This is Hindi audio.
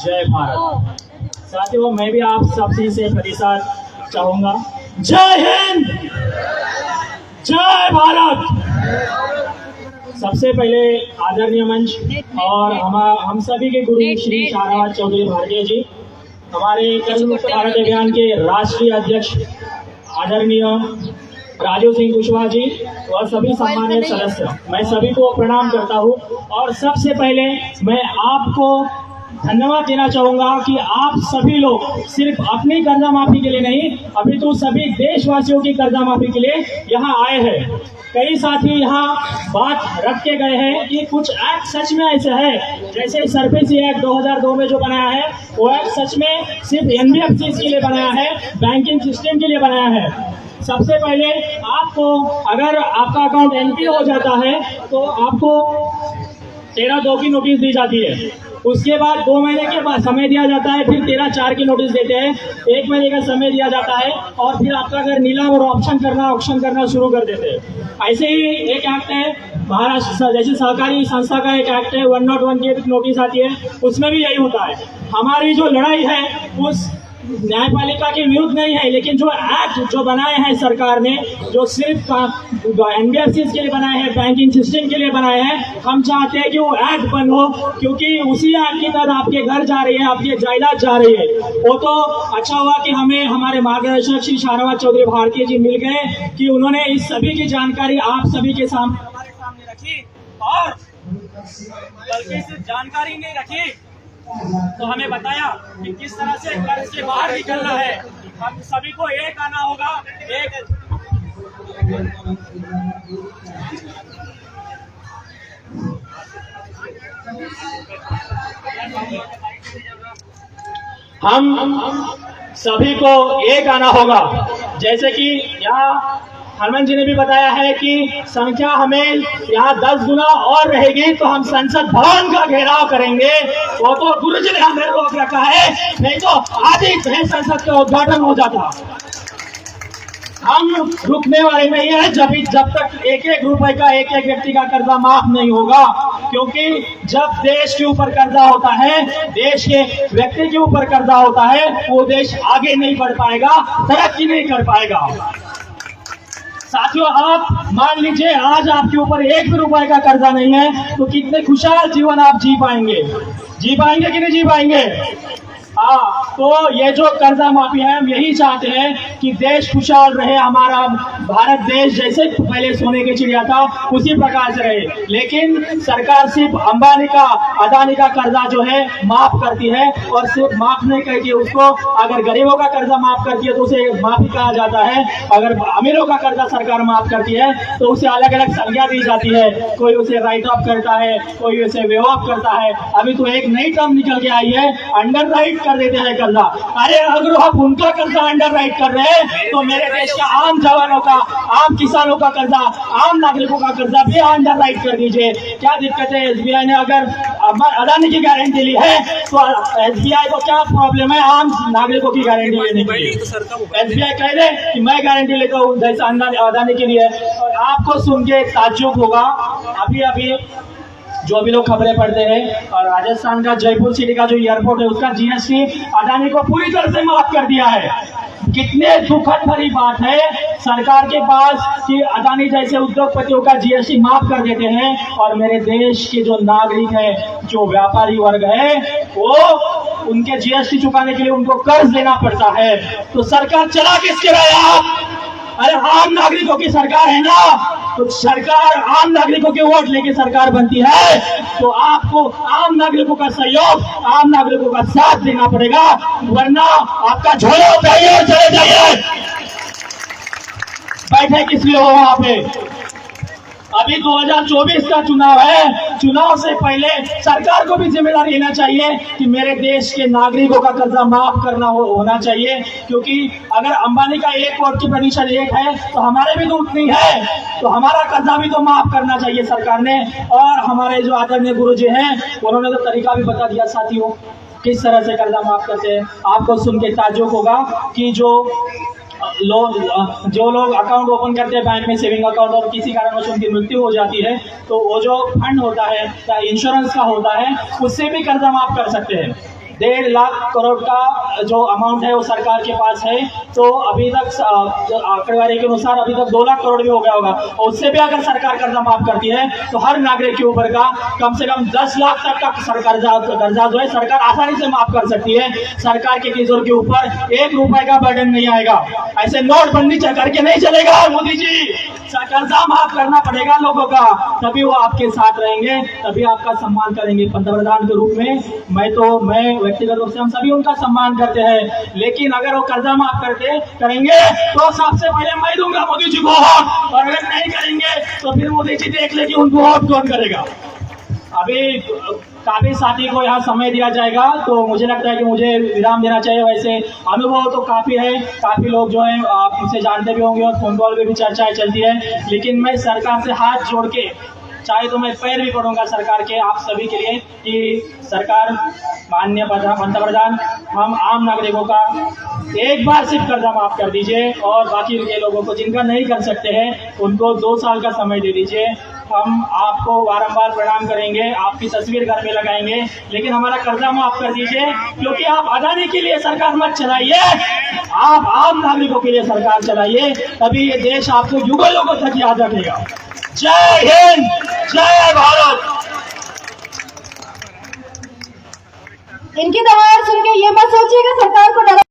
जय भारत। साथियों, मैं भी आप सबसे से प्रतिशत चाहूंगा। जय हिंद, जय भारत। सबसे पहले आदरणीय मंच और हम सभी के गुरु श्री शाहनवाज चौधरी भारतीय जी, हमारे कर्ज मुक्त भारत अभियान के राष्ट्रीय अध्यक्ष आदरणीय राजीव सिंह कुशवाहा जी और सभी सम्मानित सदस्य, मैं सभी को प्रणाम करता हूं। और सबसे पहले मैं आपको धन्यवाद देना चाहूंगा कि आप सभी लोग सिर्फ अपनी कर्जा माफी के लिए नहीं, अभी तो सभी देशवासियों की कर्जा माफी के लिए यहाँ आए हैं। कई साथी यहाँ बात रख के गए हैं कि कुछ एक्ट सच में ऐसे है, जैसे सरफेसी एक्ट 2002 में जो बनाया है वो एक्ट सच में सिर्फ एनबीएफसी के लिए बनाया है, बैंकिंग सिस्टम के लिए बनाया है। सबसे पहले आपको अगर आपका अकाउंट एनपीए हो जाता है तो आपको 13(2) की नोटिस दी जाती है। उसके बाद 2 महीने के बाद समय दिया जाता है, फिर 13(4) की नोटिस देते हैं, 1 महीने का समय दिया जाता है और फिर आपका अगर नीलाम और ऑप्शन करना शुरू कर देते हैं। ऐसे ही एक एक्ट है महाराष्ट्र, जैसे सहकारी संस्था का एक एक्ट है 101 की नोटिस आती है, उसमें भी यही होता है। हमारी जो लड़ाई है उस न्यायपालिका के विरुद्ध नहीं है, लेकिन जो एक्ट जो बनाए हैं सरकार ने, जो सिर्फ एनबीएफसी के लिए बनाए हैं, बैंकिंग सिस्टम के लिए बनाए हैं, हम चाहते हैं कि वो एक्ट बंद हो, क्योंकि उसी एक्ट की तहत आपके घर जा रही है, आपकी जायदाद जा रही है। वो तो अच्छा हुआ कि हमें हमारे मार्गदर्शक श्री शाहनवाज चौधरी भारतीय जी मिल गए कि उन्होंने इस सभी की जानकारी आप सभी के सामने हमारे सामने रखी, और बल्कि सिर्फ जानकारी नहीं रखी तो हमें बताया कि किस तरह से कर्ज से बाहर निकलना है। हम सभी को एक आना होगा, हम सभी को एक आना होगा। जैसे कि यहाँ हरमन जी ने भी बताया है कि संख्या हमें यहाँ 10 गुना और रहेगी तो हम संसद भवन का घेराव करेंगे। वो तो गुरु जी ने हमें रोक रखा है, नहीं तो आज ही संसद का उद्घाटन हो जाता। हम रुकने वाले नहीं है जब तक एक रुपए का एक व्यक्ति का कर्जा माफ नहीं होगा, क्योंकि जब देश के ऊपर कर्जा होता है, देश के व्यक्ति के ऊपर कर्जा होता है, वो देश आगे नहीं बढ़ पाएगा, तरक्की नहीं कर पाएगा। साथियों, आप मान लीजिए आज आपके ऊपर 1 भी रुपए का कर्जा नहीं है तो कितने खुशहाल जीवन आप जी पाएंगे कि नहीं जी पाएंगे? हाँ, तो ये जो कर्जा माफी है, हम यही चाहते हैं कि देश खुशहाल रहे, हमारा भारत देश जैसे पहले सोने की चिड़िया था उसी प्रकार से रहे। लेकिन सरकार सिर्फ अंबानी का, अदानी का कर्जा जो है माफ करती है, और सिर्फ माफ नहीं करती है उसको, अगर गरीबों का कर्जा माफ करती है तो उसे माफी कहा जाता है, अगर अमीरों का कर्जा सरकार माफ करती है तो उसे अलग अलग संज्ञा दी जाती है। कोई उसे राइट ऑफ करता है, कोई उसे वेव ऑफ करता है। अभी तो एक नई टर्म निकल के आई है, अंडर राइट कर देते हैं कर्जा। अरे अगर आप उनका कर्जा अंडर राइट कर रहे हैं तो मेरे देश के आम जवानों का, आम किसानों का कर्जा, आम नागरिकों का कर्जा भी अंडर राइट कर दीजिए। क्या दिक्कत है? एसबीआई ने अगर अदानी की गारंटी ली है तो एसबीआई को क्या प्रॉब्लम है आम नागरिकों की गारंटी लेने के लिए? एसबीआई कह दे कि मैं गारंटी लेता हूँ जैसा अदानी के लिए। और आपको सुन के ताज्जुब होगा, अभी जो भी लोग खबरें पढ़ते हैं, और राजस्थान का जयपुर सिटी का जो एयरपोर्ट है उसका जीएसटी अदानी को पूरी तरह से माफ कर दिया है। कितने दुखद भरी बात है सरकार के पास कि अदानी जैसे उद्योगपतियों का जीएसटी माफ कर देते हैं, और मेरे देश के जो नागरिक है, जो व्यापारी वर्ग है, वो उनके जीएसटी चुकाने के लिए उनको कर्ज लेना पड़ता है। तो सरकार चला किसके रहे आप? अरे आम नागरिकों की सरकार है ना, तो सरकार आम नागरिकों के वोट लेके सरकार बनती है, तो आपको आम नागरिकों का सहयोग, आम नागरिकों का साथ देना पड़ेगा, वरना आपका झोला उठाइए और चले जाइए। बैठे किस लिए हो वहां पे? अभी 2024 का चुनाव है, चुनाव से पहले सरकार को भी जिम्मेदारी लेना चाहिए कि मेरे देश के नागरिकों का कर्जा माफ करना होना चाहिए, क्योंकि अगर अंबानी का 1 वोट की प्रतिशत 1 है तो हमारे भी तो उतनी है, तो हमारा कर्जा भी तो माफ करना चाहिए सरकार ने। और हमारे जो आदरणीय गुरु जी हैं उन्होंने तो तरीका भी बता दिया साथियों किस तरह से कर्जा माफ करते हैं। आपको सुन के ताज्जुब होगा कि जो लोग अकाउंट ओपन करते हैं बैंक में, सेविंग अकाउंट, और किसी कारणवश उनकी मृत्यु हो जाती है तो वो जो फंड होता है या इंश्योरेंस का होता है उससे भी कर्जा माफ कर सकते हैं। 1.5 लाख करोड़ का जो अमाउंट है वो सरकार के पास है, तो अभी तक जो आंकड़ेवारी के अनुसार अभी तक 2 लाख करोड़ भी हो गया होगा। और उससे भी अगर सरकार कर्जा माफ करती है तो हर नागरिक के ऊपर का कम से कम 10 लाख तक का कर्जा जो है सरकार आसानी से माफ कर सकती है। सरकार के तिजोरी के ऊपर 1 रुपए का बर्डन नहीं आएगा। ऐसे नोटबंदी करके नहीं चलेगा मोदी जी, कर्जा माफ करना पड़ेगा लोगों का, तभी वो आपके साथ रहेंगे, तभी आपका सम्मान करेंगे पंतप्रधान के रूप में। मैं व्यक्तिगत रूप से हम सभी उनका सम्मान करते हैं, लेकिन अगर वो कर्जा माफ करेंगे तो सबसे पहले मैं दूंगा मोदी जी को वोट, और अगर नहीं करेंगे तो फिर मोदी जी देख ले कि उनको वोट कौन करेगा। अभी काफी साथी को यहाँ समय दिया जाएगा, तो मुझे लगता है कि मुझे विराम देना चाहिए। वैसे अनुभव तो काफी है, काफी लोग जो है आप मुझे जानते भी होंगे और फोन कॉल पे भी चर्चाएं चलती है, लेकिन मैं सरकार से हाथ जोड़ के, चाहे तो मैं पैर भी पड़ूंगा सरकार के, आप सभी के लिए, कि सरकार, माननीय पंतप्रधान, हम आम नागरिकों का एक बार सिर्फ कर्जा माफ कर दीजिए, और बाकी के लोगों को जिनका नहीं कर सकते हैं उनको 2 साल का समय दे दीजिए। हम आपको बारंबार प्रणाम करेंगे, आपकी तस्वीर घर में लगाएंगे, लेकिन हमारा कर्जा माफ कर दीजिए, क्योंकि आप अदानी के लिए सरकार मत चलाइए, आप आम नागरिकों के लिए सरकार चलाइए, तभी ये देश आपको युगों तक याद रखेगा। जय हिंद, जय भारत। इनकी दवाएं सुन के ये मत सोचिएगा सरकार को डरा